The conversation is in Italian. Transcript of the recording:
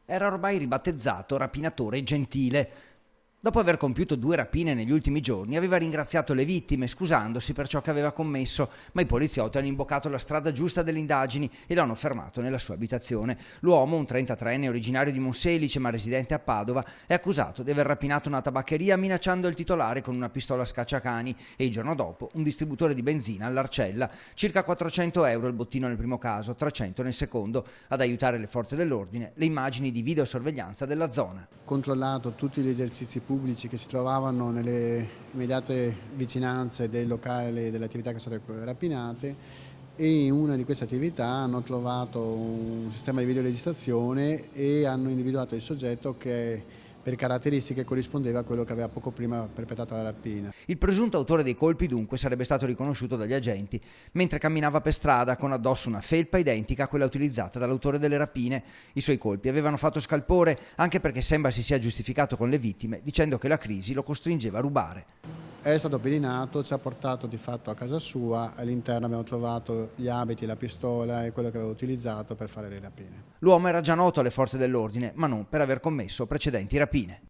Era ormai ribattezzato rapinatore gentile. Dopo aver compiuto 2 rapine negli ultimi giorni, aveva ringraziato le vittime, scusandosi per ciò che aveva commesso, ma i poliziotti hanno imboccato la strada giusta delle indagini e lo hanno fermato nella sua abitazione. L'uomo, un 33enne originario di Monselice ma residente a Padova, è accusato di aver rapinato una tabaccheria minacciando il titolare con una pistola a scacciacani e il giorno dopo un distributore di benzina all'Arcella. Circa 400 euro il bottino nel primo caso, 300 nel secondo. Ad aiutare le forze dell'ordine, le immagini di videosorveglianza della zona. Controllato tutti gli esercizi pubblici che si trovavano nelle immediate vicinanze del locale delle attività che sono state rapinate, e in una di queste attività hanno trovato un sistema di videoregistrazione e hanno individuato il soggetto che per caratteristiche corrispondeva a quello che aveva poco prima perpetrato la rapina. Il presunto autore dei colpi dunque sarebbe stato riconosciuto dagli agenti mentre camminava per strada con addosso una felpa identica a quella utilizzata dall'autore delle rapine. I suoi colpi avevano fatto scalpore anche perché sembra si sia giustificato con le vittime dicendo che la crisi lo costringeva a rubare. È stato pedinato, ci ha portato di fatto a casa sua, all'interno abbiamo trovato gli abiti, la pistola e quello che aveva utilizzato per fare le rapine. L'uomo era già noto alle forze dell'ordine, ma non per aver commesso precedenti rapine.